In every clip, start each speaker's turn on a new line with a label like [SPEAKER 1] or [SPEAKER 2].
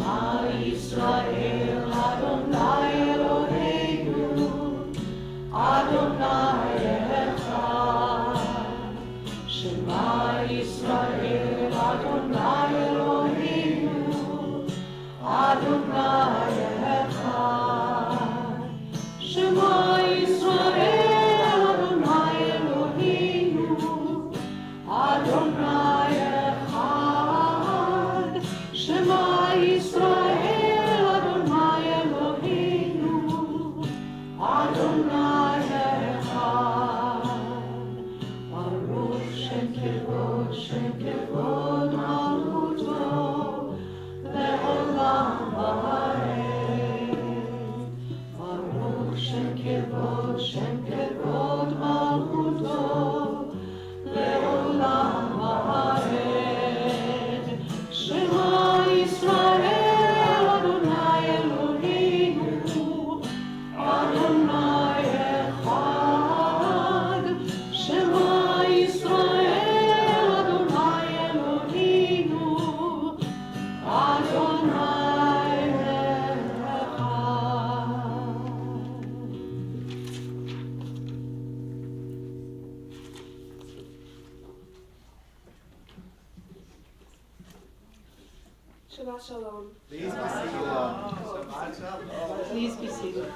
[SPEAKER 1] Yisrael, Adonai Eloheinu, Adonai Echad. Shema Yisrael, Adonai Eloheinu, Adonai Echad. Shema Yisrael, Adonai Eloheinu, Adonai Echad. Shema Yisrael, Adonai Eloheinu, Adonai Echad. Baruch Shem Kevod Malchuto, Le'olam Va'ed. Baruch Shem Kevod Malchuto, Le'olam Va'ed. Shema Yisrael, Adonai Eloheinu, Adonai Echad. Shema Yisrael, Adonai Eloheinu, Adonai Echad.
[SPEAKER 2] Shabbat Shalom.
[SPEAKER 1] Please be seated.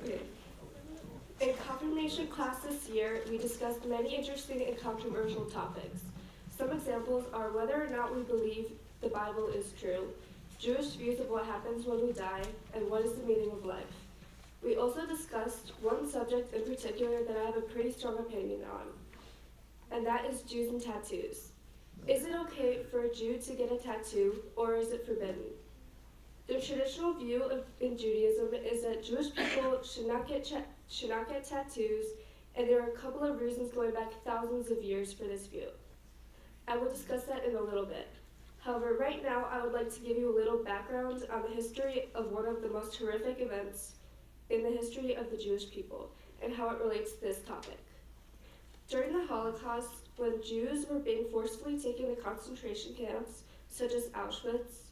[SPEAKER 2] Okay. In confirmation class this year, we discussed many interesting and controversial topics. Some examples are whether or not we believe the Bible is true, Jewish views of what happens when we die, and what is the meaning of life. We also discussed one subject in particular that I have a pretty strong opinion on, and that is Jews and tattoos. Is it okay for a Jew to get a tattoo, or is it forbidden? The traditional view in Judaism is that Jewish people should not get tattoos, and there are a couple of reasons going back thousands of years for this view. I will discuss that in a little bit. However, right now I would like to give you a little background on the history of one of the most horrific events in the history of the Jewish people, and how it relates to this topic. During the Holocaust, when Jews were being forcefully taken to concentration camps, such as Auschwitz,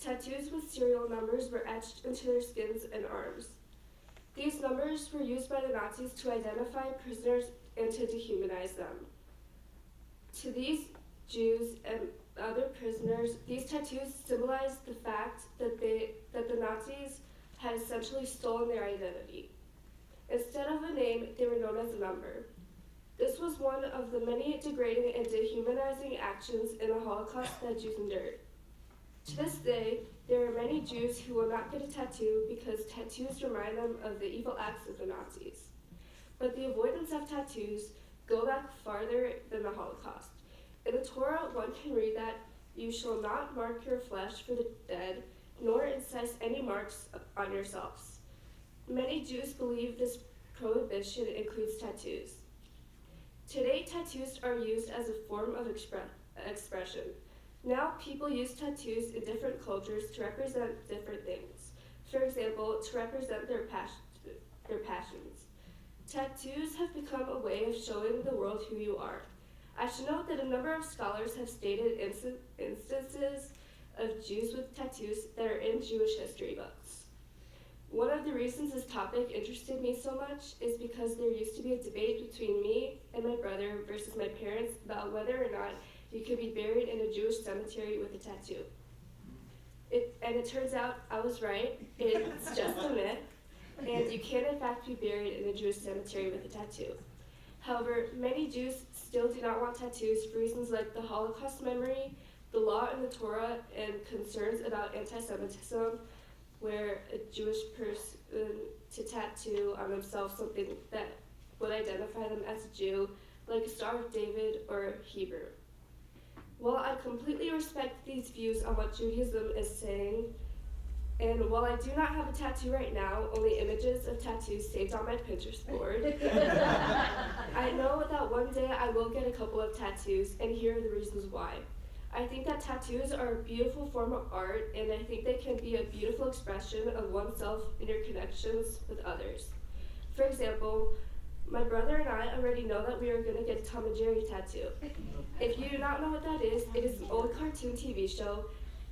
[SPEAKER 2] tattoos with serial numbers were etched into their skins and arms. These numbers were used by the Nazis to identify prisoners and to dehumanize them. To these Jews and other prisoners, these tattoos symbolized the fact that the Nazis had essentially stolen their identity. Instead of a name, they were known as a number. This was one of the many degrading and dehumanizing actions in the Holocaust that Jews endured. To this day, there are many Jews who will not get a tattoo because tattoos remind them of the evil acts of the Nazis. But the avoidance of tattoos go back farther than the Holocaust. In the Torah, one can read that, "You shall not mark your flesh for the dead, nor incise any marks on yourselves." Many Jews believe this prohibition includes tattoos. Today, tattoos are used as a form of expression. Now, people use tattoos in different cultures to represent different things. For example, to represent their passions. Tattoos have become a way of showing the world who you are. I should note that a number of scholars have stated instances of Jews with tattoos that are in Jewish history books. One of the reasons this topic interested me so much is because there used to be a debate between me and my brother versus my parents about whether or not you could be buried in a Jewish cemetery with a tattoo. It turns out I was right. It's just a myth, and you can in fact be buried in a Jewish cemetery with a tattoo. However, many Jews still do not want tattoos for reasons like the Holocaust memory, the law in the Torah, and concerns about anti-Semitism, where a Jewish person to tattoo on themselves something that would identify them as a Jew, like a Star of David or Hebrew. While I completely respect these views on what Judaism is saying, and while I do not have a tattoo right now, only images of tattoos saved on my Pinterest board, I know that one day I will get a couple of tattoos, and here are the reasons why. I think that tattoos are a beautiful form of art, and I think they can be a beautiful expression of oneself in your connections with others. For example, my brother and I already know that we are going to get a Tom and Jerry tattoo. If you do not know what that is, it is an old cartoon TV show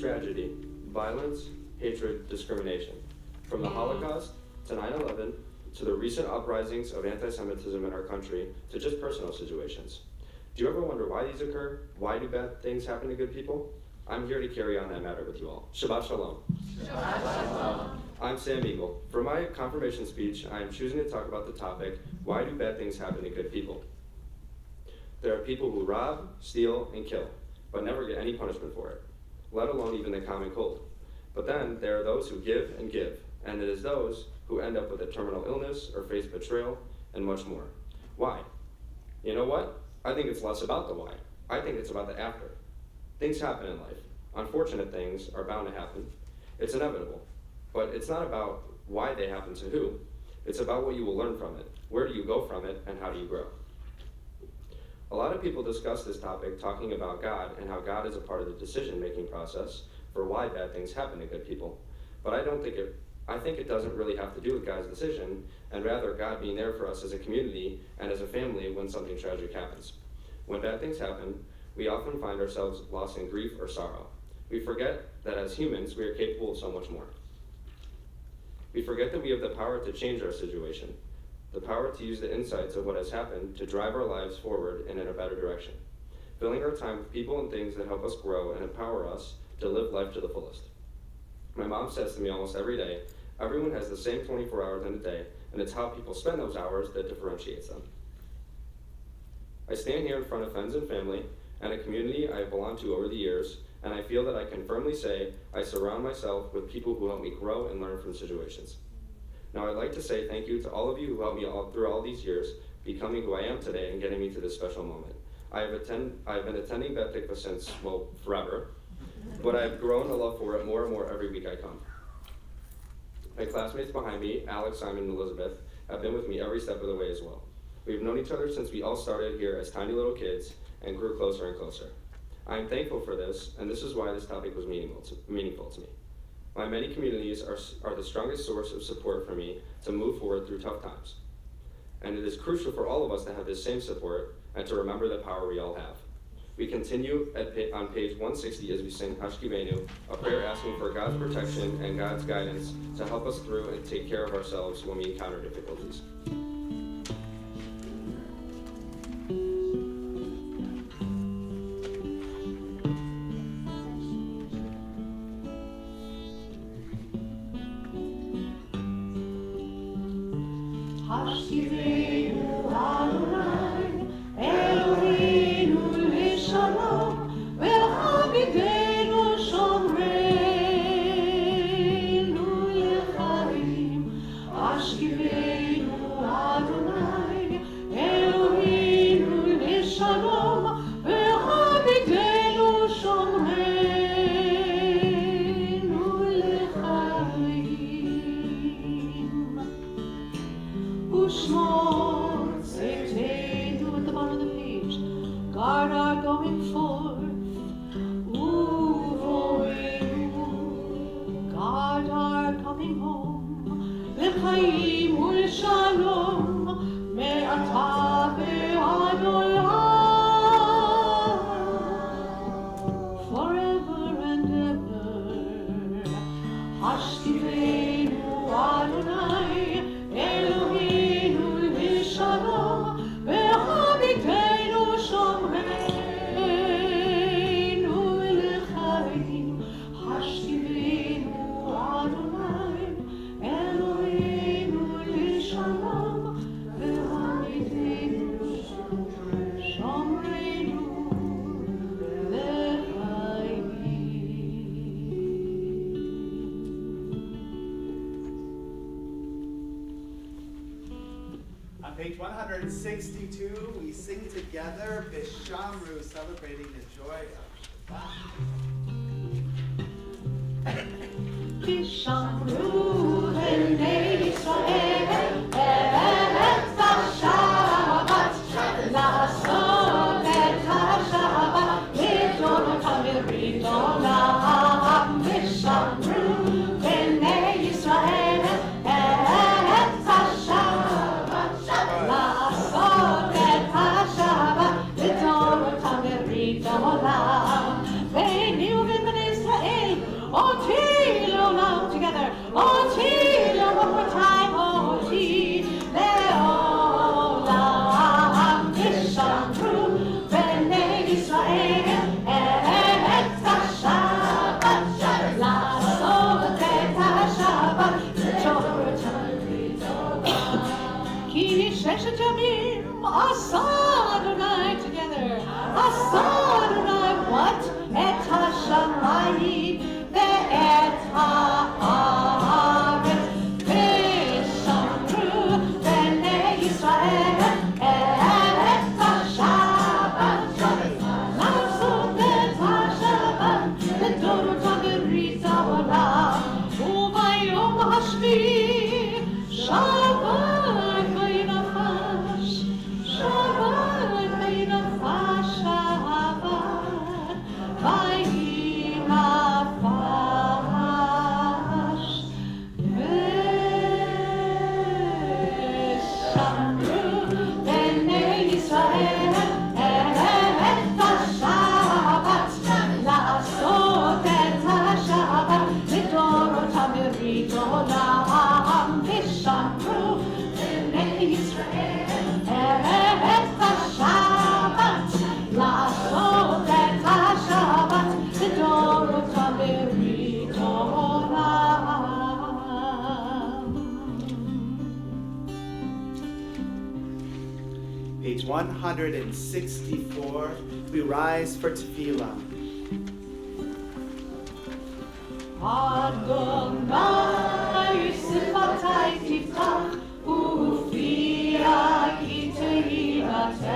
[SPEAKER 3] tragedy, violence, hatred, discrimination. From the Holocaust to 9/11 to the recent uprisings of anti-Semitism in our country to just personal situations. Do you ever wonder why these occur? Why do bad things happen to good people? I'm here to carry on that matter with you all. Shabbat Shalom.
[SPEAKER 1] Shabbat Shalom.
[SPEAKER 3] I'm Sam Eagle. For my confirmation speech, I am choosing to talk about the topic, why do bad things happen to good people? There are people who rob, steal, and kill, but never get any punishment for it, let alone even the common cold. But then there are those who give, and it is those who end up with a terminal illness or face betrayal and much more. Why? You know what? I think it's less about the why. I think it's about the after. Things happen in life. Unfortunate things are bound to happen. It's inevitable. But it's not about why they happen to who. It's about what you will learn from it. Where do you go from it, and how do you grow? A lot of people discuss this topic talking about God and how God is a part of the decision-making process for why bad things happen to good people. But I think it doesn't really have to do with God's decision, and rather God being there for us as a community and as a family when something tragic happens. When bad things happen, we often find ourselves lost in grief or sorrow. We forget that as humans, we are capable of so much more. We forget that we have the power to change our situation, the power to use the insights of what has happened to drive our lives forward and in a better direction, filling our time with people and things that help us grow and empower us to live life to the fullest. My mom says to me almost every day, everyone has the same 24 hours in a day, and it's how people spend those hours that differentiates them. I stand here in front of friends and family and a community I have belonged to over the years, and I feel that I can firmly say I surround myself with people who help me grow and learn from situations. Now I'd like to say thank you to all of you who helped me through all these years, becoming who I am today and getting me to this special moment. I have been attending Beth Tikva since, well, forever, but I've grown a love for it more and more every week I come. My classmates behind me, Alex, Simon, and Elizabeth, have been with me every step of the way as well. We've known each other since we all started here as tiny little kids and grew closer and closer. I am thankful for this, and this is why this topic was meaningful to me. My many communities are the strongest source of support for me to move forward through tough times. And it is crucial for all of us to have this same support and to remember the power we all have. We continue on page 160 as we sing Hashkivenu, a prayer asking for God's protection and God's guidance to help us through and take care of ourselves when we encounter difficulties.
[SPEAKER 1] Hashkivenu Adonai, Eloheinu Lishalom, Ve'habidenu Shomreinu Lechaim. Hashkivenu Adonai, Eloheinu Lishalom, Ve'habidenu Shomreinu Lechaim. Ushmor Tzedekenu at the bottom of the page. Guard our going forth. Uvoenu. Guard our coming home. Lechaim ulshalom. Me'ata ve'ad olam. Forever and ever. Hashkivenu Adonai, Eloheinu Lishalom, Ve'habidenu Shomreinu Lechaim. Hashkivenu Adonai, Eloheinu Lishalom, Ve'habidenu Shomreinu Lechaim.
[SPEAKER 4] On page 162, we sing together Bishamru, celebrating the joy of Shabbat.
[SPEAKER 1] Bishamru b'nei Yisrael et ha-Shabbat, la'asot et ha-Shabbat, lidorotam v'ridolam. Bishamru b'nei Yisrael et ha-Shabbat, la'asot et ha-Shabbat, lidorotam v'ridolam. B'nei Reuven b'nei Israel השמיים ואת הארץ. ושמרו בני ישראל את השבת, לעשות את השבת לדורותם בברית העולם. וביום השביעי שבת וינפש, שבת וינפש, שבת וינפש. ושמרו בני ישראל את השבת, לעשות את השבת לדורותם בברית עולם. ושמרו בני ישראל את השבת, לעשות את השבת לדורותם בברית עולם.
[SPEAKER 4] Page 164, we rise for tefillah.
[SPEAKER 1] Adonai שפתי תפתח ופיה כי תהילתך.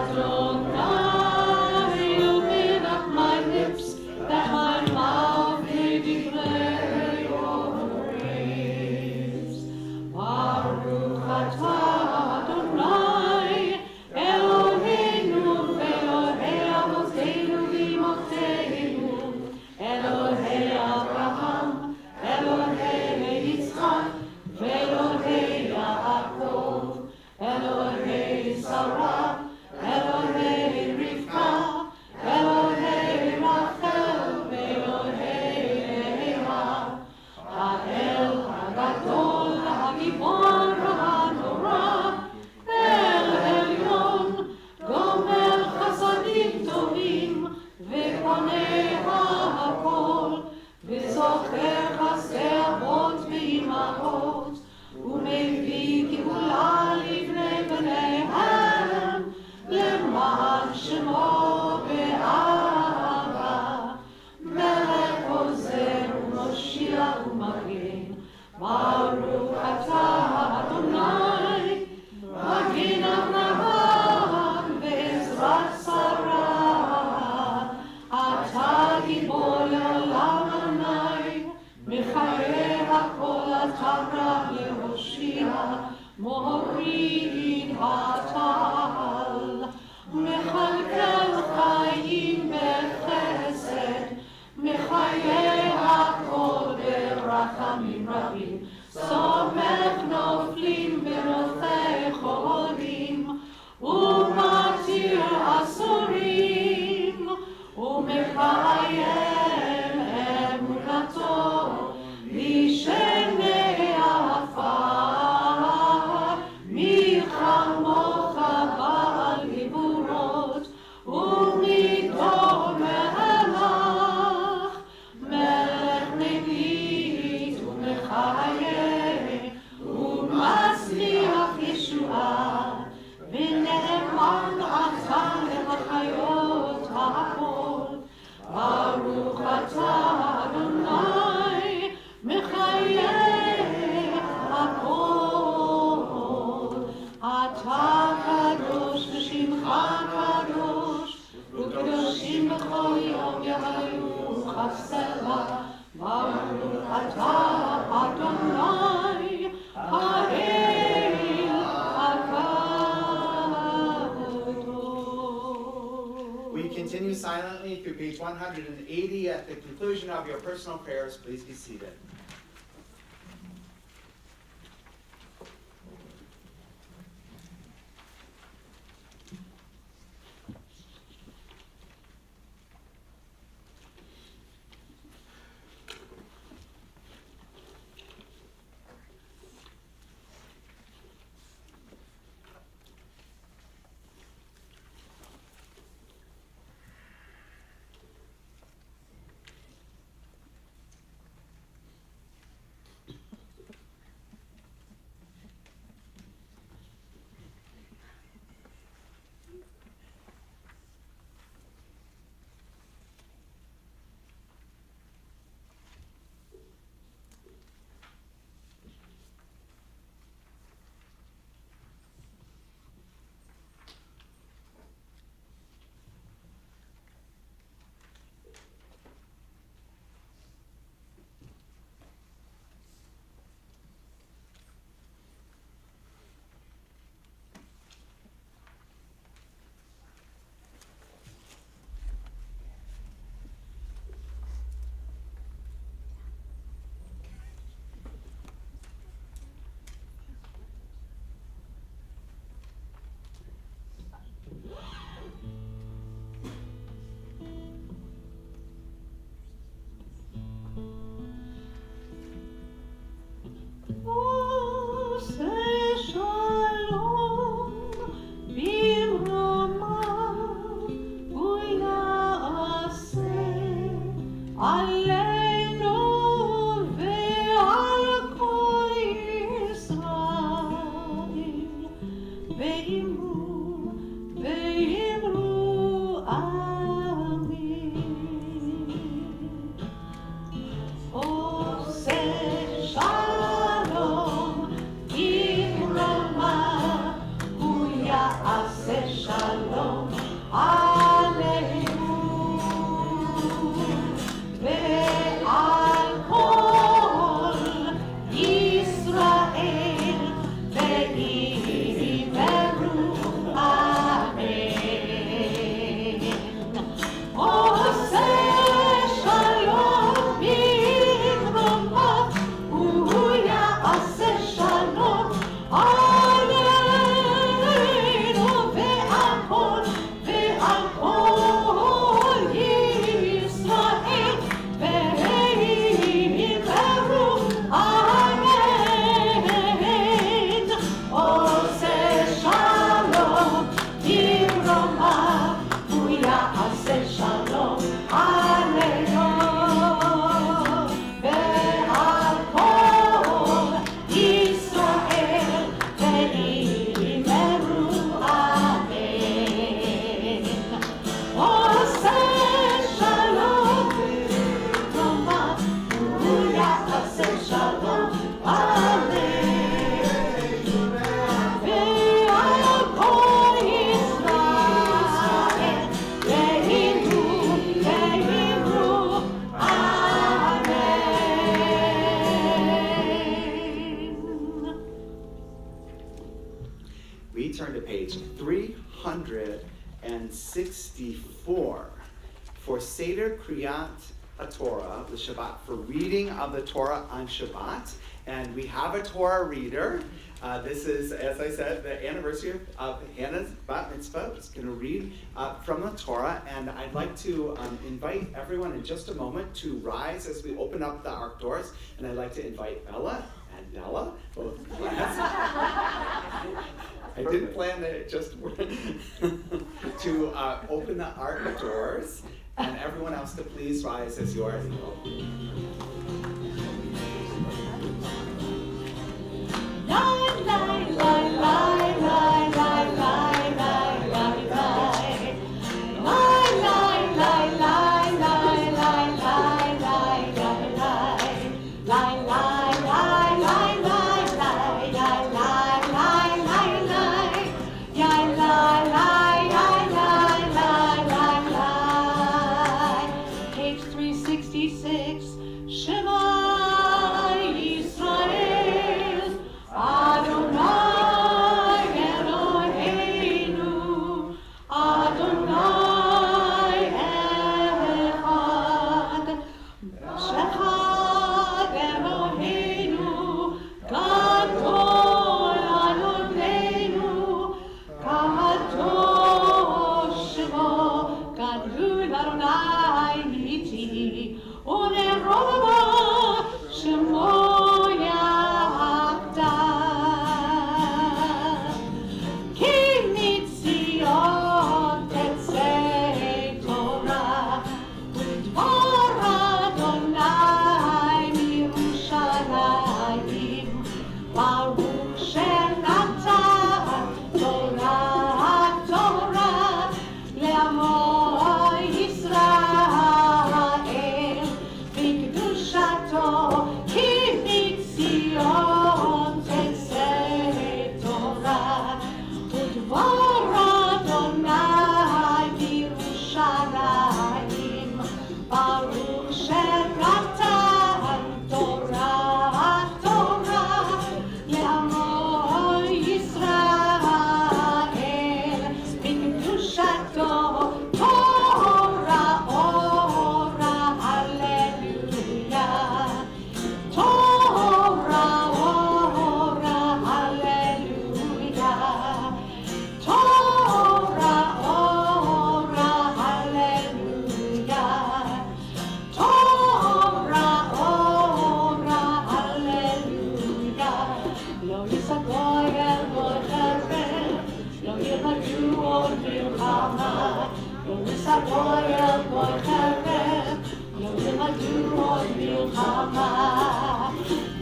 [SPEAKER 1] Adonai, open up my lips that my mouth may declare your praise. Baruch atah Adonai Eloheinu ve'Elokei Avotenu v'Imotenu, Elohei Abraham, Elohei Yitzchak, ve'Elohei Yaakov, Elohei Sarah, Elohei Rivka, Elohei Rachel, ve'Elohei Leah, Ha'el Hagadol, Hagibor Hanora, El Elyon, Gomer Chasadim Tovim, וקונה הכל, וזוכר חסדי אבות ואימהות, ומביא גאולה לבני בניהם, למען שמו באהבה. מלך עוזר ומושיע ומגן, ברוך אתה אדוני, מגן אברהם בעזרת שרה. אתה גיבור לעולם עיני, מחיה הכל אתה רב להושיע, מוריד הטל, מכלכל חיים בחסד, מחיה הכל ברחמים רבים, סומך נופלים בנופי חורים, ומתיר אסורים, ומקיים אמונתו לשני עפר. מי כמוך בעל גבורות ומידו מלך, מלך נגיד ומחיה ומצליח ישועה, ונאמן אתה לחיות הכל. ברוך אתה אדוני מחיה הכל. אתה קדוש ושמך קדוש, וקדושים בכל יום יהיו חסדיך. ברוך אתה אדוני האל הקדוש.
[SPEAKER 4] We continue silently through page 180. At the conclusion of your personal prayers, please be seated. for Seder Kriyat HaTorah, the Shabbat, for reading of the Torah on Shabbat. And we have a Torah reader. This is, as I said, the anniversary of Hannah's Bat Mitzvah. It's going to read from the Torah. And I'd like to invite everyone in just a moment to rise as we open up the Ark doors. And I'd like to invite Bella and Nella, both class. I didn't plan that, it just to open the Ark doors. And everyone else to please rise as you are as you go.
[SPEAKER 1] Page 366, Shema Yisrael, Adonai Eloheinu, Adonai Echad, Shechad Eloheinu, Gadol Adonenu, Kadosh Shemo, Gadol Adonai Iti, Unerova Shemo Yahda. King Mitzion Tetzei Torah, Udvar Adonai Mirushalayim, Baruch Shenatan Torah Le'amo Yisrael, B'kedushato Ki Mitzion Tetzei Torah, Udvar Adonai B'Yerushalayim, Baruch Shenatan Torah Le'amo Yisrael, B'kedushato Torah Ora, Hallelujah. Torah Ora, Hallelujah. Torah Ora, Hallelujah. Torah Ora, Hallelujah. Lo Yisakoy El Goyerel, Lo Yiradu Od Milchama, Lo Yisakoy El Goyerel, Lo Yiradu Od Milchama,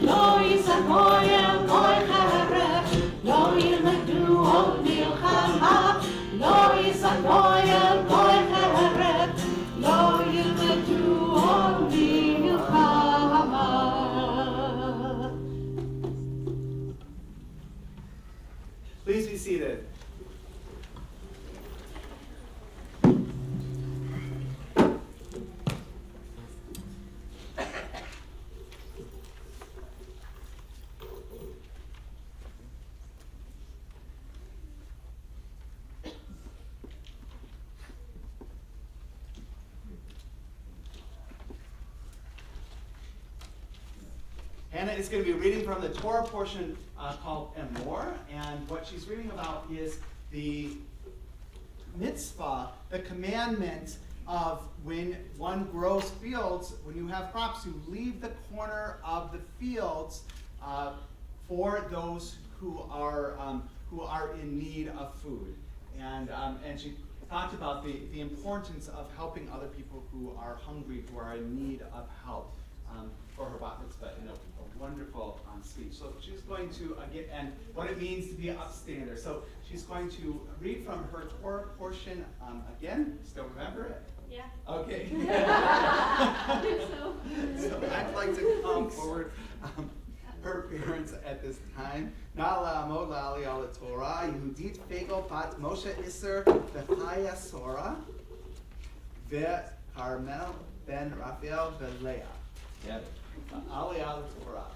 [SPEAKER 1] Lo Yisakoy El Goyerel, Lo Yiradu Od Milchama, Lo Yisakoy El Goyerel, Lo Yiradu Od Milchama.
[SPEAKER 4] Please be seated. Hannah is going to be reading from the Torah portion called Emor, and what she's reading about is the mitzvah, the commandment of when one grows fields, when you have crops, you leave the corner of the fields for those who are in need of food. And she talked about the importance of helping other people who are hungry, who are in need of help. For her bat mitzvah in a wonderful speech. So she's going to, and what it means to be an upstander. So she's going to read from her Torah portion again. Still remember it?
[SPEAKER 2] Yeah.
[SPEAKER 4] Okay.
[SPEAKER 2] I think so.
[SPEAKER 4] So I'd like to come forward, her parents at this time. Nala Amod Lali Ala Torah, Yehudit Fego Bat Moshe Isser Bechaya Sora, Ve Carmel Ben Raphael Belea. Yeah. Ali Ala Torah.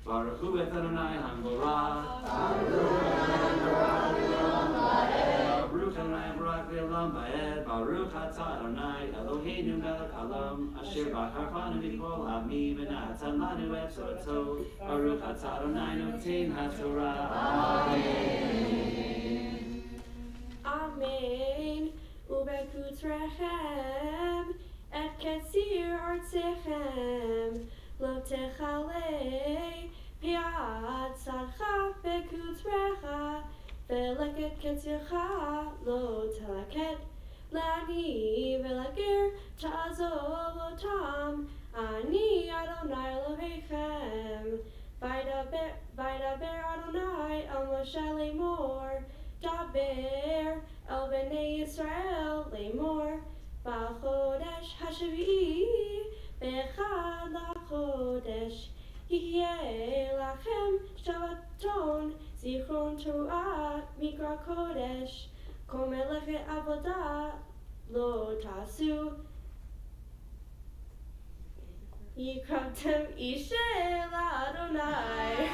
[SPEAKER 5] Baruch hu et Adonai Hamorah. Baruch Adonai Barak Le'olam Va'ed. Baruch Atah Adonai Eloheinu Melech Haolam. Asher b'charchanu mikol ha'amim v'natan lanu et Torato. Baruch Atah Adonai Noten HaTorah.
[SPEAKER 2] Amen. Ubekutrechem et ketzir artechem lo techale piat tzadcha bekutrecha veleket ketzircha lo telaket lani velager ta'azov otam ani Adonai Elohechem Vaydaber Adonai el Moshe lemor Daber el Bnei Yisrael lemor B'chodesh hashavi'i b'echad lachodesh Yihyeh lachem Shabbaton Zichron Torah Mikra Kodesh Kol melechet avodah lo tasu Yikratem Ishe Adonai.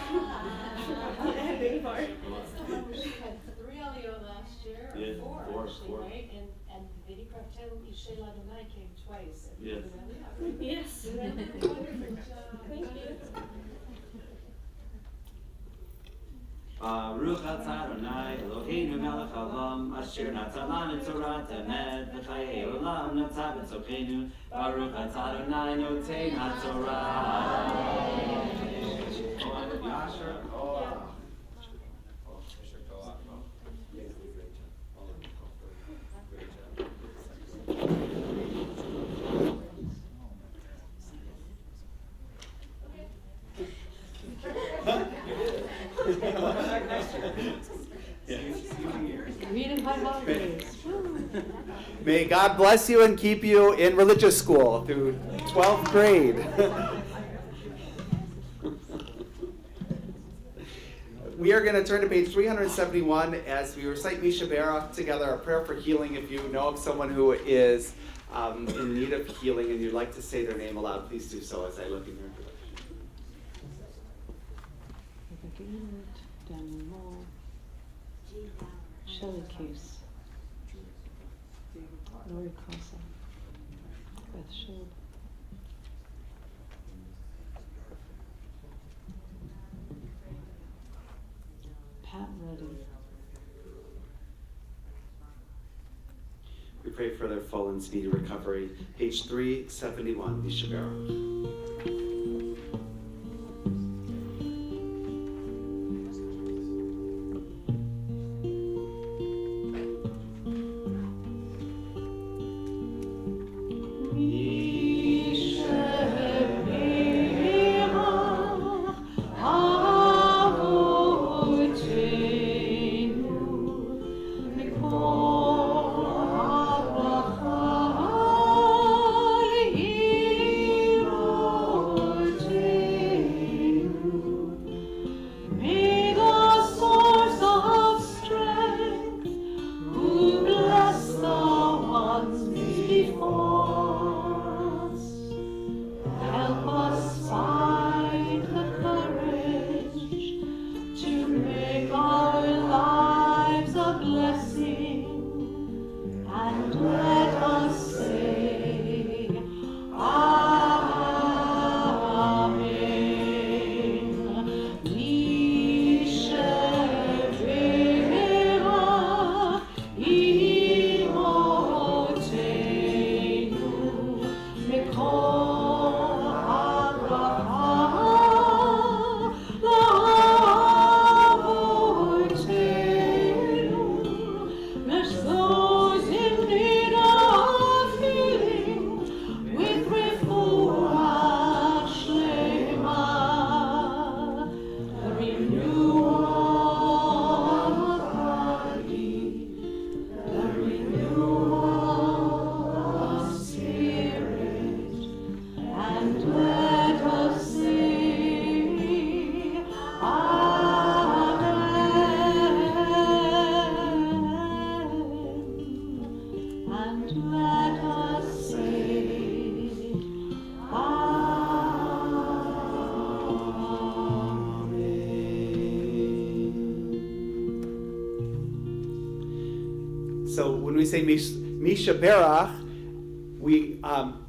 [SPEAKER 2] The ending part.
[SPEAKER 1] So we had 3 aliyot last year, or
[SPEAKER 5] Yeah,
[SPEAKER 1] 4
[SPEAKER 5] four,
[SPEAKER 1] actually,
[SPEAKER 5] four.
[SPEAKER 1] right? And the Yikratem Ishe Adonai came twice.
[SPEAKER 5] Yes.
[SPEAKER 2] Yes. Thank you.
[SPEAKER 5] Baruch atah Adonai Eloheinu melech haolam asher natan lanu Torah emet v'chayei olam natan b'tzochenu Baruch atah Adonai noten HaTorah.
[SPEAKER 4] Yasher Koach.
[SPEAKER 1] Reading high holidays.
[SPEAKER 4] May God bless you and keep you in religious school through 12th grade. We are going to turn to page 371 as we recite Misha Bera together, a prayer for healing. If you know of someone who is in need of healing and you'd like to say their name aloud, please do so as I look in your direction.
[SPEAKER 6] Daniel Moore, Shelley Case, Lori Casa, Beth Schild, Pat Reddy,
[SPEAKER 4] We pray for their full and speedy recovery. Page 371, Misha Bera.
[SPEAKER 1] Mikol
[SPEAKER 4] So when we say Mishaberach,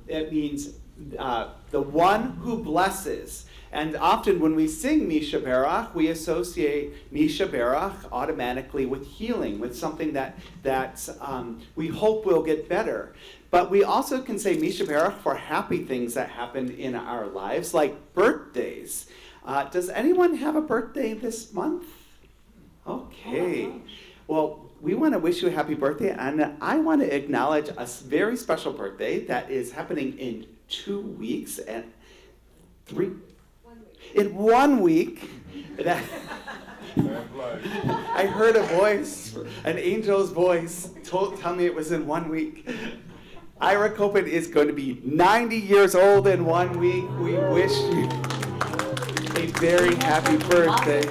[SPEAKER 4] it means the one who blesses. And often when we sing Mishaberach, we associate Mishaberach automatically with healing, with something that we hope will get better. But we also can say Mishaberach for happy things that happen in our lives, like birthdays. Does anyone have a birthday this month? Okay. Well, we want to wish you a happy birthday, and I want to acknowledge a very special birthday that is happening in 2 weeks and 3. 1 week. In 1 week. I heard a voice, an angel's voice, tell me it was in 1 week. Ira Copen is going to be 90 years old in 1 week. We wish you a very happy birthday.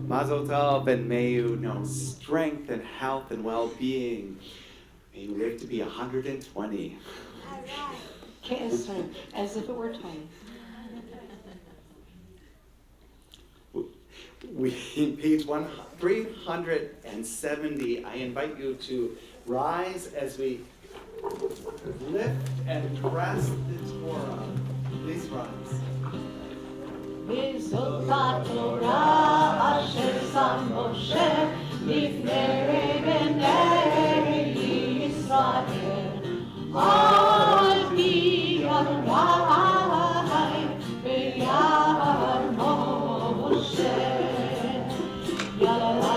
[SPEAKER 4] Mazel tov, and may you know strength and health and well-being. May you live to be 120.
[SPEAKER 6] Kiss her as if it were 20.
[SPEAKER 4] Page 370, I invite you to rise as we lift and dress the Torah. Please rise.
[SPEAKER 1] וזאת התורה אשר שם משה לפני בני ישראל על פי אדוני ביד משה יאללה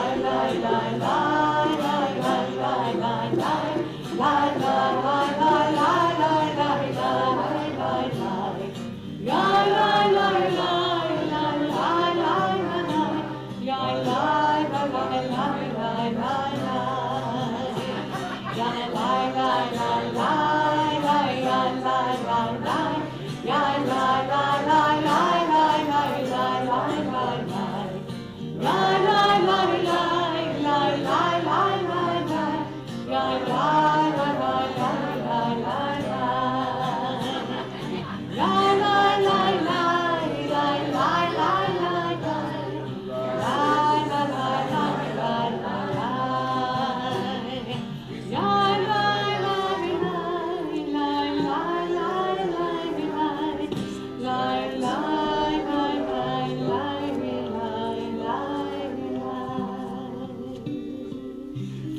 [SPEAKER 1] לי לי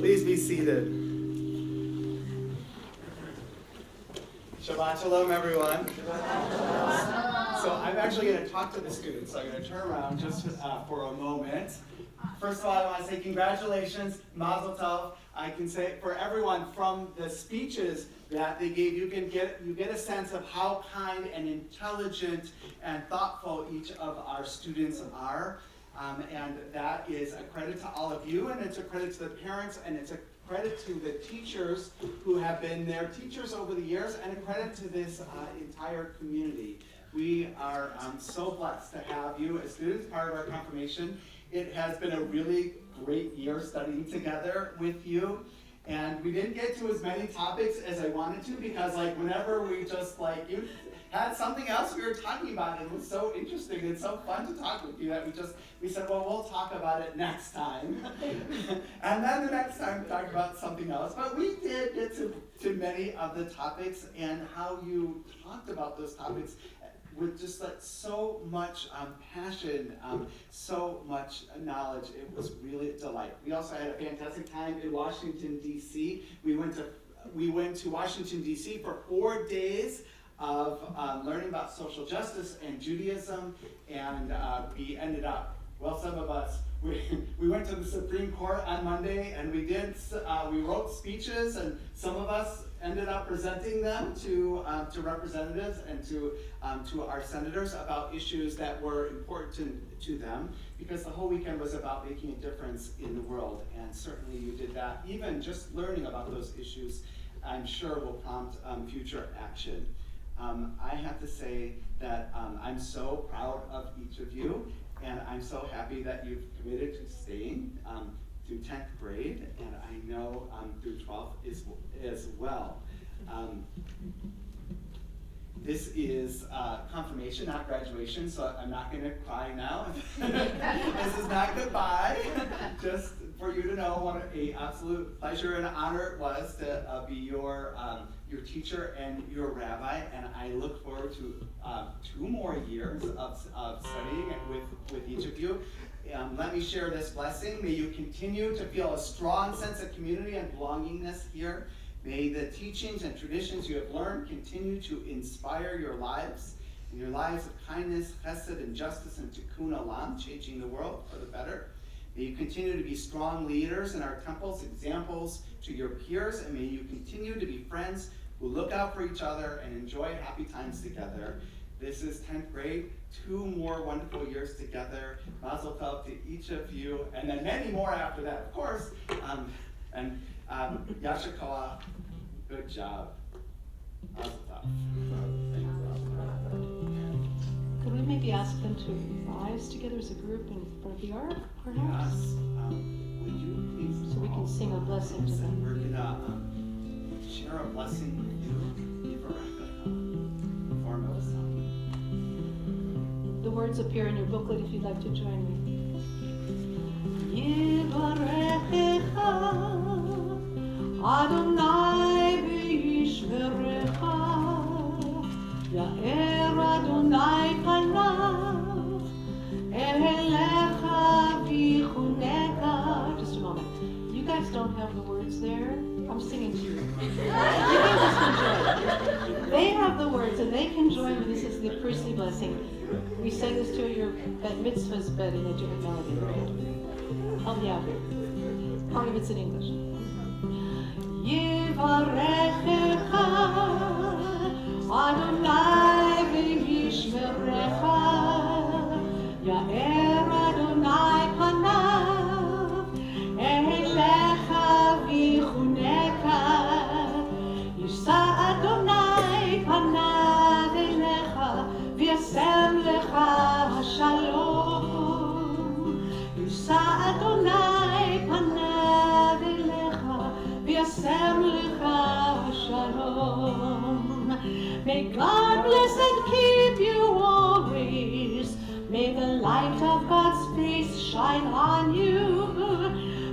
[SPEAKER 4] Please be seated. Shabbat Shalom, everyone. So I'm actually going to talk to the students. So I'm going to turn around just for a moment. First of all, I want to say congratulations, Mazel Tov. I can say for everyone from the speeches that they gave, you get a sense of how kind and intelligent and thoughtful each of our students are. And that is a credit to all of you, and it's a credit to the parents, and it's a credit to the teachers who have been their teachers over the years, and a credit to this entire community. We are so blessed to have you as students, part of our confirmation. It has been a really great year studying together with you. And we didn't get to as many topics as I wanted to, because whenever we just you had something else we were talking about, and it was so interesting and so fun to talk with you that we said, well, we'll talk about it next time. And then the next time we talk about something else. But we did get to many of the topics, and how you talked about those topics with just so much passion, so much knowledge. It was really a delight. We also had a fantastic time in Washington, D.C. We went to Washington, D.C. for 4 days of learning about social justice and Judaism, and we ended up Well, some of us, we went to the Supreme Court on Monday, and we wrote speeches, and some of us ended up presenting them to representatives and to our senators about issues that were important to them, because the whole weekend was about making a difference in the world, and certainly you did that. Even just learning about those issues, I'm sure will prompt future action. I have to say that I'm so proud of each of you, and I'm so happy that you've committed to staying through 10th grade, and I know through 12th as well. This is confirmation, not graduation, so I'm not going to cry now. This is not goodbye. Just for you to know what an absolute pleasure and honor it was to be your teacher and your rabbi, and I look forward to 2 more years of studying with each of you. Let me share this blessing. May you continue to feel a strong sense of community and belongingness here. May the teachings and traditions you have learned continue to inspire your lives, and your lives of kindness, chesed, and justice, and tikkun olam, changing the world for the better. May you continue to be strong leaders in our temples, examples to your peers, and may you continue to be friends who look out for each other and enjoy happy times together. This is 10th grade, 2 more wonderful years together. Mazel tov to each of you, and then many more after that, of course. Yasher koach, good job. Mazel tov.
[SPEAKER 6] Could we maybe ask them to rise together as a group in front of the ark, perhaps?
[SPEAKER 4] Yes, would you please?
[SPEAKER 6] So we can sing a blessing to them.
[SPEAKER 4] We're gonna share a blessing with you. Form of a song.
[SPEAKER 6] The words appear in your booklet if you'd like to join me. Yivarechecha Adonai v'yishmerecha Ya'er Adonai panav Elecha v'chuneka. Just a moment. You guys don't have the words there. I'm singing to you. You can just enjoy it. They have the words and they can join me. This is the priestly blessing. We sang this to your bat mitzvah's bed in a different melody, right? Help me out here. Part of it's in English. Yivarechecha Adonai v'yishmerecha Ya'er Adonai panav Elecha v'chuneka Yisa Adonai panav Elecha v'yasem lecha shalom Yisa Adonai panav Elecha v'yasem lecha shalom. May God bless and keep you always. May the light of God's face shine on you.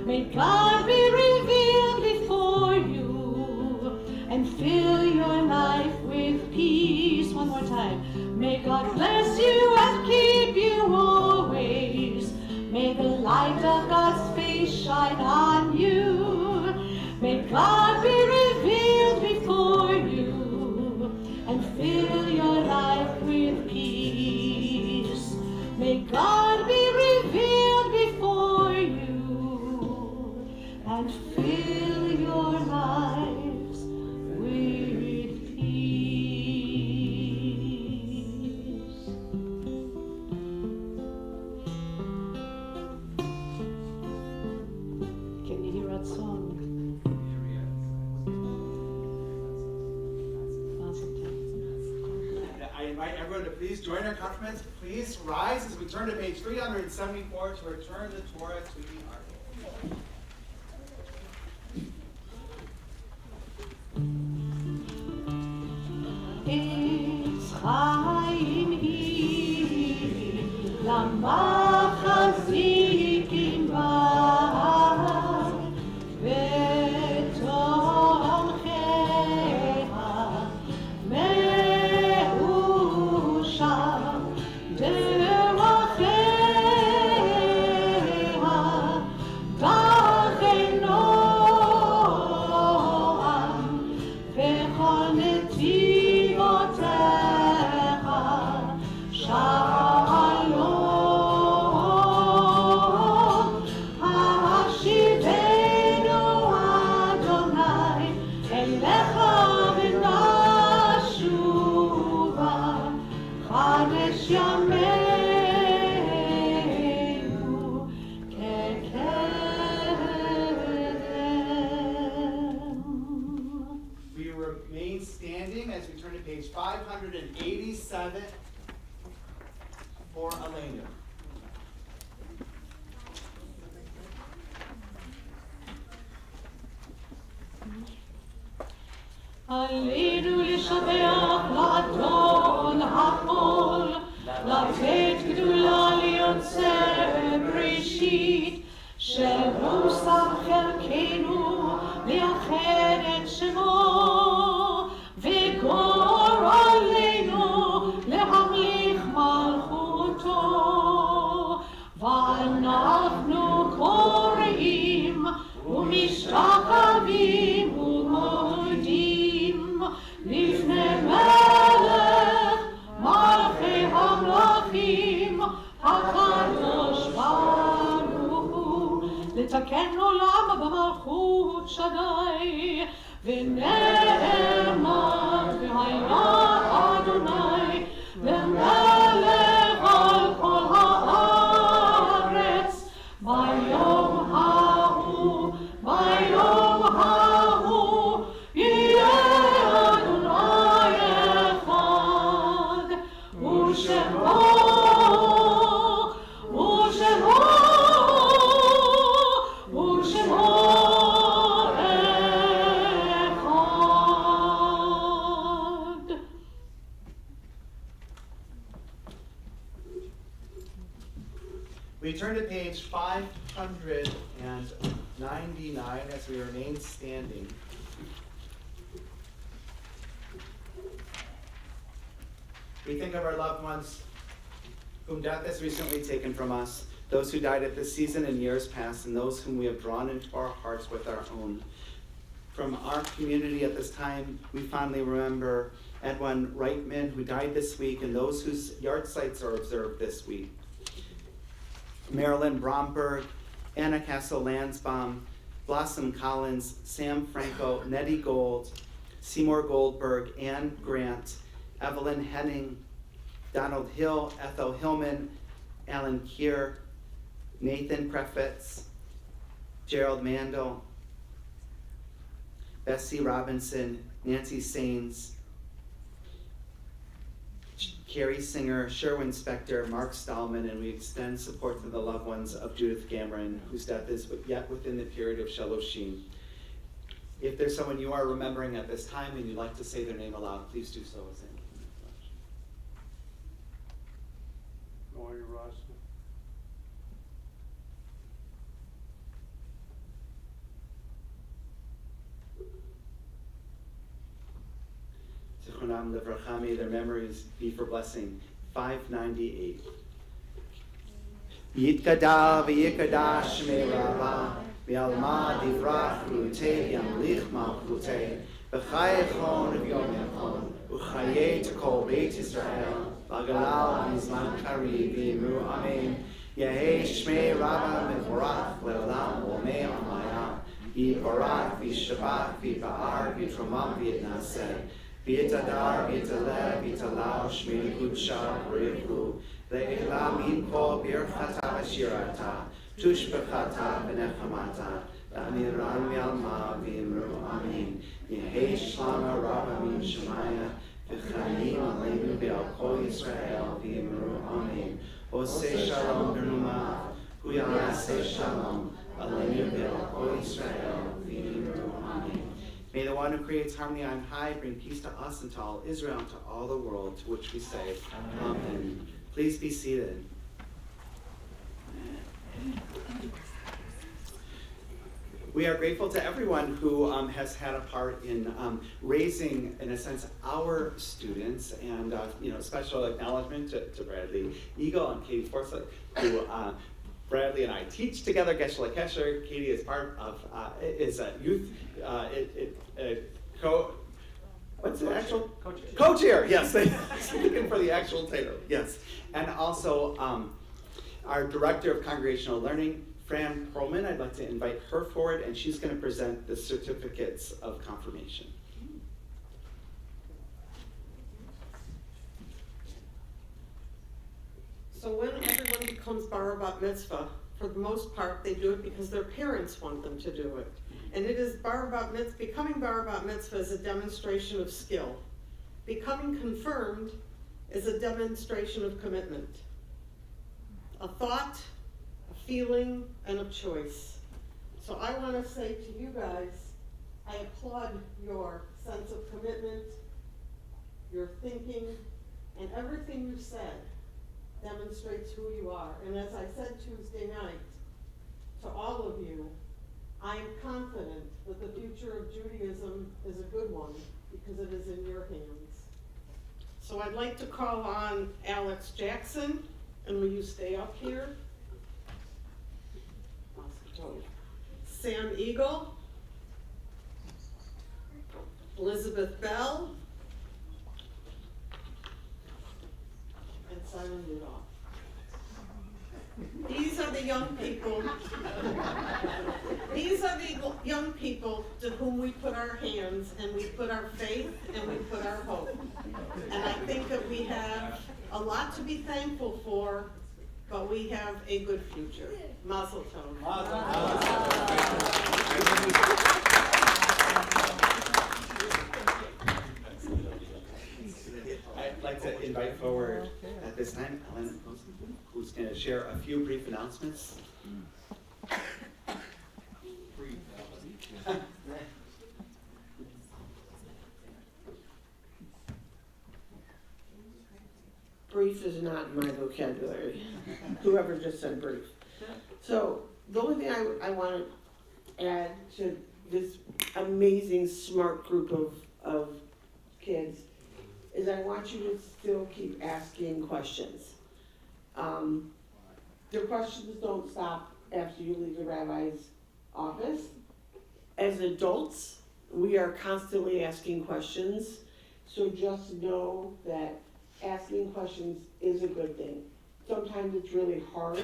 [SPEAKER 6] May God be revealed before you and fill your life with peace. One more time. May God bless you and keep you always. May the light of God's face shine on you. May God be revealed before you and fill your life with peace. May God be revealed before you and fill your lives with peace. Can you hear that song?
[SPEAKER 4] I invite everyone to please join our compliments. Please rise as we turn to page 374 to return the Torah to the ark.
[SPEAKER 6] It's Chaim hi Lamachazikim ba V'tomcheha Me'usha Deracheha Dachenoam V'chol netivotecha Shalom
[SPEAKER 4] 7 for Elena.
[SPEAKER 1] עלינו לשבח לאדון הכל, לתת גדולה ליוצר בראשית, שהוא שם חלקנו לאחד את שמו, וגור עלינו להמליך מלכותו. ואנחנו קוראים ומשתחווים ומודים לפני מלך מלכי המלכים הקדוש ברוך הוא, לתקן עולם במלכות שדי, ונאמר והיה אדוני למלך על כל הארץ ביום ההוא, ביום ההוא יהיה אדוני אחד, ושמו אחד.
[SPEAKER 4] We turn to page 599 as we remain standing. We think of our loved ones whom death has recently taken from us, those who died at this season and years past, and those whom we have drawn into our hearts with our own. From our community at this time, we fondly remember Edwin Reitman, who died this week, and those whose yard sites are observed this week. Marilyn Bromberg, Anna Castle-Lansbaum, Blossom Collins, Sam Franco, Nettie Gold, Seymour Goldberg, Ann Grant, Evelyn Henning, Donald Hill, Ethel Hillman, Alan Keir, Nathan Prefitz, Gerald Mandel, Bessie Robinson, Nancy Sains, Carrie Singer, Sherwin Spector, Mark Stahlman, and we extend support to the loved ones of Judith Gamron, whose death is yet within the period of Shaloshim. If there's someone you are remembering at this time and you'd like to say their name aloud, please do so as in.
[SPEAKER 7] Lori Russell.
[SPEAKER 4] Zichronam Livracha, may their memories be for blessing. 598. Yitkadal v'yikadash me'rava, v'alma divrach rutei yamlich malchutei, v'chayechon v'yom yachon, u'chayei tekol Beit Yisrael, v'agalal v'zman kari v'imru amen, yehei shmei rava mevorach le'olam u'mei amayam, v'yiparach v'yishabach v'yipa'ar v'yitromam v'yitnaseh, v'yitadar v'yitaleh v'yitalau shmei kudsha v'yivlu, le'elam yinko birchata v'shirata, tushbechata v'nechamata, v'amiran v'yalma v'imru amen, yehei shlama rava min shemaya, v'chayim aleinu v'al kol Yisrael v'imru amen, oseh shalom b'numa, hu yaseh shalom, aleinu v'al kol Yisrael v'imru amen. May the one who creates harmony on high bring peace to us and to all Israel and to all the world, to which we say, Amen. Please be seated. We are grateful to everyone who has had a part in raising, in a sense, our students, and special acknowledgement to Bradley Eagle and Katie Forsyth, who Bradley and I teach together. Geshe Kesher. Katie is part of is a youth what's the actual co-chair? Co-chair. Yes, looking for the actual title. Yes, and also our director of congregational learning, Fran Perlman. I'd like to invite her forward, and she's going to present the certificates of confirmation.
[SPEAKER 8] So when everyone becomes bar bat mitzvah, for the most part, they do it because their parents want them to do it. And it is bar bat mitzvah, becoming bar bat mitzvah is a demonstration of skill. Becoming confirmed is a demonstration of commitment. A thought, a feeling, and a choice. So I want to say to you guys, I applaud your sense of commitment, your thinking, and everything you said demonstrates who you are. And as I said Tuesday night, to all of you, I am confident that the future of Judaism is a good one because it is in your hands. So I'd like to call on Alex Jackson, and will you stay up here? Sam Eagle, Elizabeth Bell, and Simon Rudolph. These are the young people. These are the young people to whom we put our hands, and we put our faith, and we put our hope. And I think that we have a lot to be thankful for, but we have a good future. Mazel tov.
[SPEAKER 4] I'd like to invite forward at this time Ellen, who's going to share a few brief announcements.
[SPEAKER 9] Brief is not in my vocabulary. Whoever just said brief. So the only thing I want to add to this amazing smart group of kids is I want you to still keep asking questions. The questions don't stop after you leave the rabbi's office. As adults, we are constantly asking questions, so just know that asking questions is a good thing. Sometimes it's really hard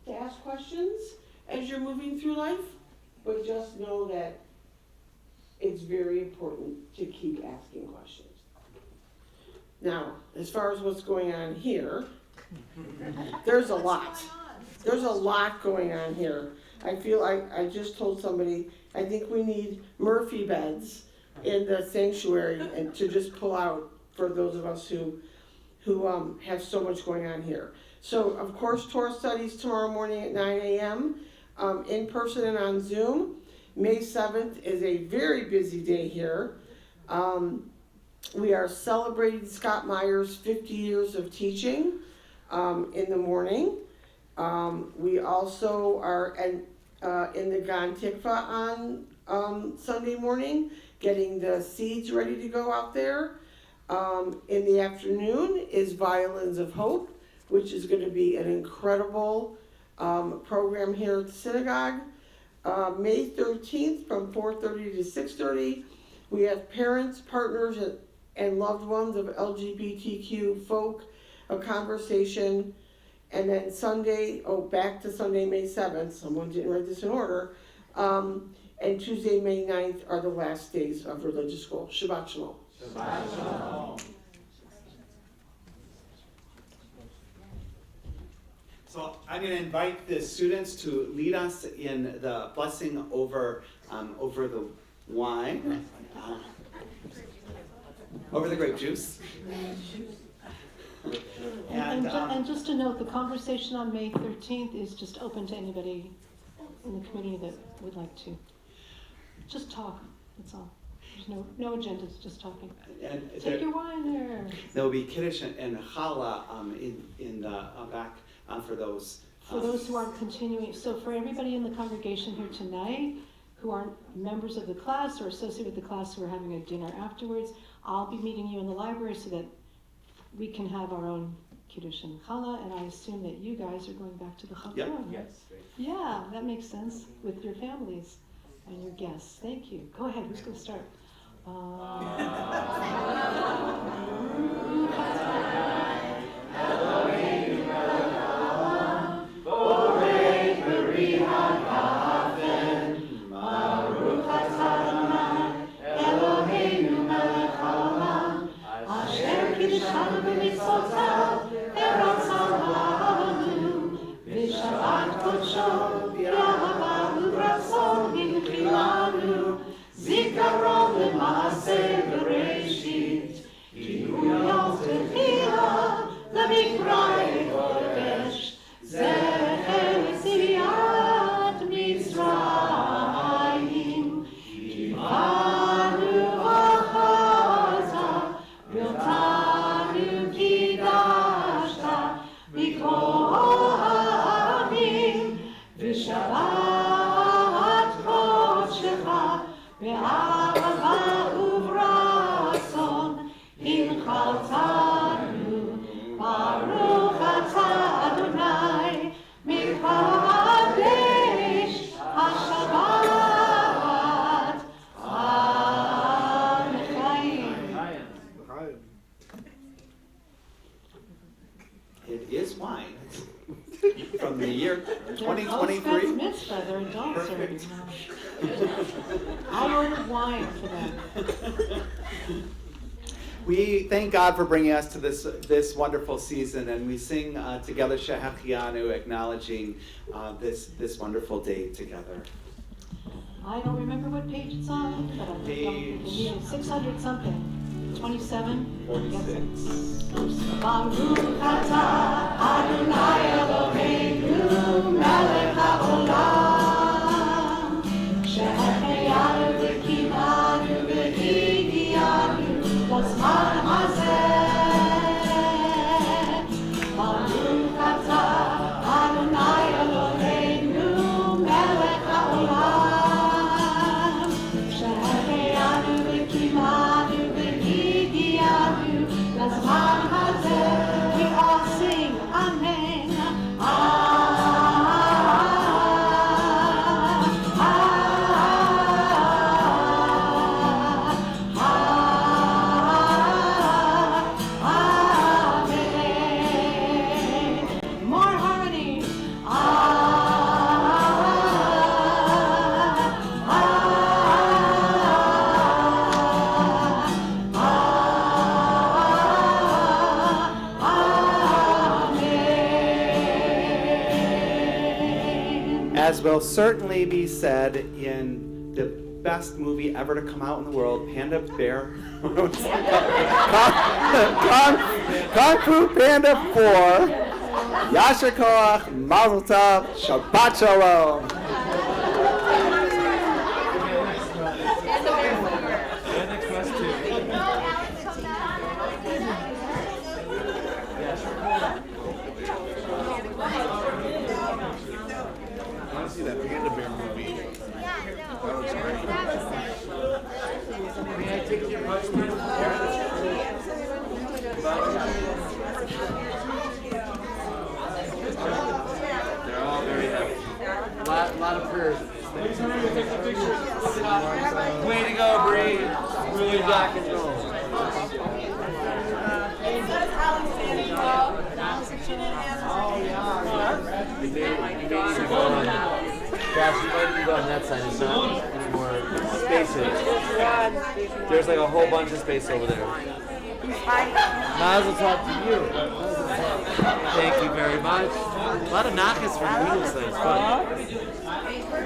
[SPEAKER 9] to ask questions as you're moving through life, but just know that it's very important to keep asking questions. Now, as far as what's going on here, there's a lot. There's a lot going on here. I feel I just told somebody, I think we need Murphy beds in the sanctuary and to just pull out for those of us who have so much going on here. So, of course, Torah studies tomorrow morning at 9 a.m. In person and on Zoom. May 7th is a very busy day here. We are celebrating Scott Meyer's 50 years of teaching in the morning. We also are in the Gan Tikva on Sunday morning, getting the seeds ready to go out there. In the afternoon is Violins of Hope, which is going to be an incredible program here at the synagogue. May 13th from 4:30 to 6:30, we have parents, partners, and loved ones of LGBTQ folk, a conversation. And then Sunday, back to Sunday, May 7th, someone didn't write this in order, and Tuesday, May 9th are the last days of religious school. Shabbat Shalom. Shabbat Shalom.
[SPEAKER 4] So I'm going to invite the students to lead us in the blessing over the wine, over the grape juice.
[SPEAKER 6] And just to note, the conversation on May 13th is just open to anybody in the community that would like to. Just talk, that's all. There's no agendas, just talking. Take your wine there.
[SPEAKER 4] There will be Kiddush and Challah in the back for those.
[SPEAKER 6] For those who aren't continuing, so for everybody in the congregation here tonight who aren't members of the class or associated with the class who are having a dinner afterwards, I'll be meeting you in the library so that we can have our own Kiddush and Challah, and I assume that you guys are going back to the Chavron.
[SPEAKER 4] Yep.
[SPEAKER 6] Yes. Yeah, that makes sense with your families and your guests. Thank you. Go ahead, who's going to start?
[SPEAKER 1] זיכרון למעשה בראשית, כי הוא יום תחילה
[SPEAKER 4] from the year
[SPEAKER 6] They're
[SPEAKER 4] 2023.
[SPEAKER 6] post-Pat mitzvah, they're adults already. I ordered wine for them.
[SPEAKER 4] We thank God for bringing us to this wonderful season, and we sing together Shehachianu, acknowledging this wonderful day together.
[SPEAKER 6] I don't remember what page it's on, but I think it's 600 something. 27?
[SPEAKER 4] 46.
[SPEAKER 1] Baruch atah Adonai Eloheinu melech haolam she'achayanu v'kivanu v'higianu l'zman hazeh. Baruch atah Adonai Eloheinu melech haolam she'achayanu v'kivanu v'higianu l'zman hazeh. We all sing Amen. Amen. More harmony.
[SPEAKER 4] As will certainly be said in the best movie ever to come out in the world, Panda Bear. Kung Fu Panda 4. Yasher Koach, Mazel Tov, Shabbat Shalom.
[SPEAKER 7] I want to see that Panda Bear movie. That was great.
[SPEAKER 5] May I take your question? They're all very happy. Lot of prayers. Way to go, Bree. Really rock and roll. Gosh, you might even go on that side. It's not anymore spaces. There's like a whole bunch of space over there. Mazel tov to you. Thank you very much. A lot of knockers for the Eagles things. Fun.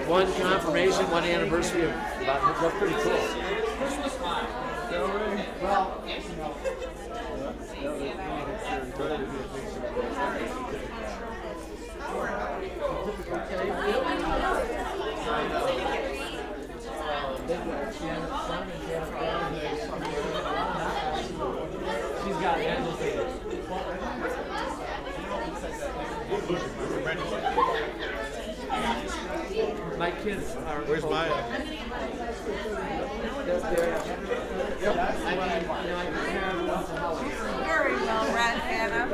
[SPEAKER 5] One confirmation, one anniversary of that's pretty cool. She's got it. My kids are.
[SPEAKER 7] Where's Maya?
[SPEAKER 1] Very well read, Hannah.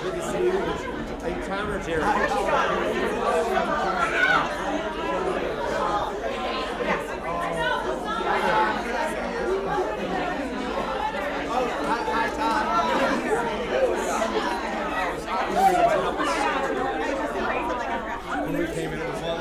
[SPEAKER 5] Good to see you. Hey, Tom or Jerry?
[SPEAKER 7] When we came in, it was all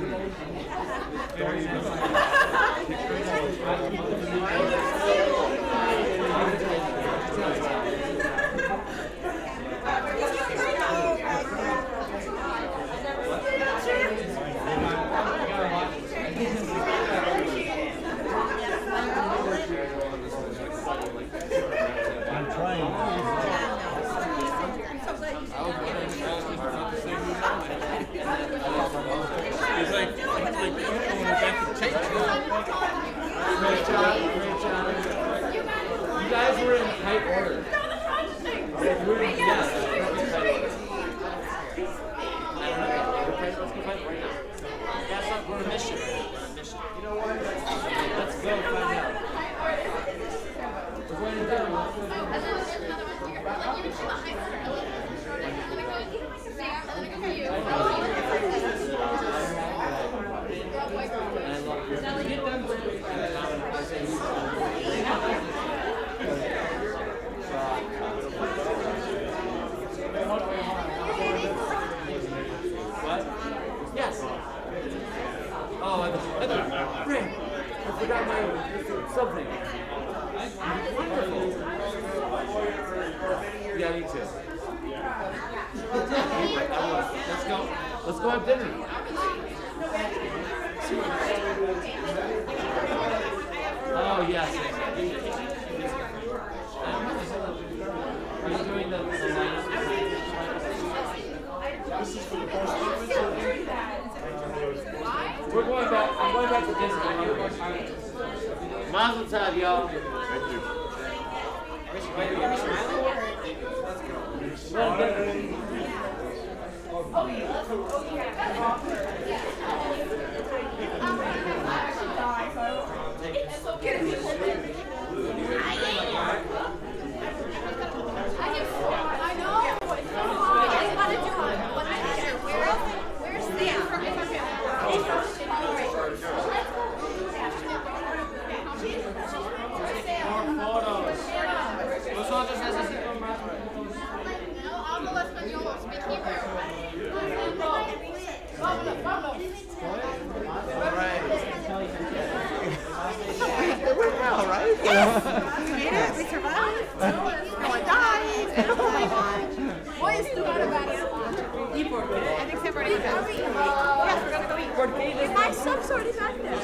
[SPEAKER 7] I'm trying. He's like, going back to tape.
[SPEAKER 5] Great job, great job. You guys were in tight order. Yes. Let's go find right now. That's not, we're on a mission. We're on a mission. You know what? Let's go find out. We're going to do. What? Yes. Oh, Rick, I forgot my something. Wonderful. Yeah, me too. Let's go have dinner. Oh, yes. Are you doing the line? We're going back. I'm going back to dinner. Mazel tov, y'all.
[SPEAKER 7] Thank you.
[SPEAKER 5] Well done. Nosotros necesitamos más fotos.
[SPEAKER 1] Hablo español, speak Hebrew.
[SPEAKER 7] It went well, right?
[SPEAKER 1] We made it, we survived. No one died. Oh my God. Boy, it's too bad about it. I think separate. Yes, we're gonna go eat. My stuff's already back there.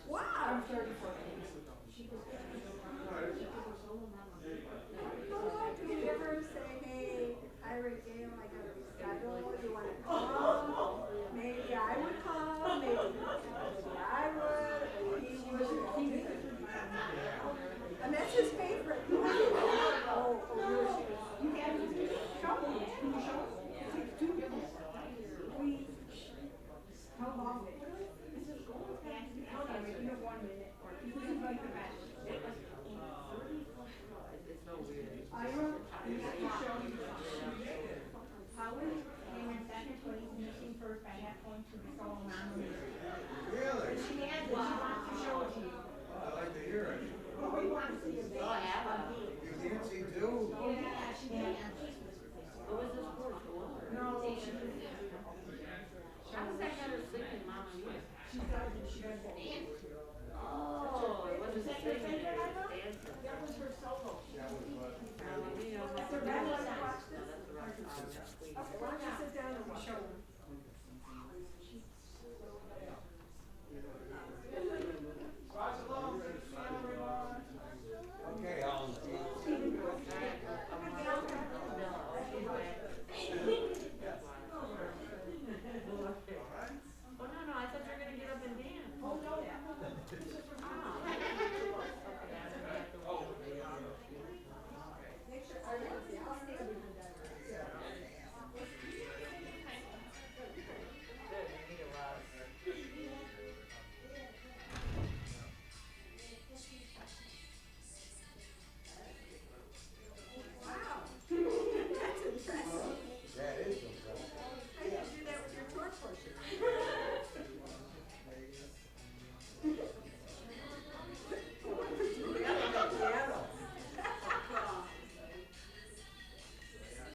[SPEAKER 1] Wow. Do you ever say, hey, Ira Gail, I got a recital, you wanna come? Maybe I would come, maybe I would, he would. And that's his favorite. Oh, you have to show me. We, how long? You have 1 minute. Ira, you have to show me. Howard, they went second place, missing first by half point to the solo nominee.
[SPEAKER 7] Really?
[SPEAKER 1] She has, she wants to show it to you.
[SPEAKER 7] I'd like to hear it.
[SPEAKER 1] Oh, we want to see your dance.
[SPEAKER 7] You dancing too?
[SPEAKER 1] Yeah, she danced.
[SPEAKER 10] What was the sport?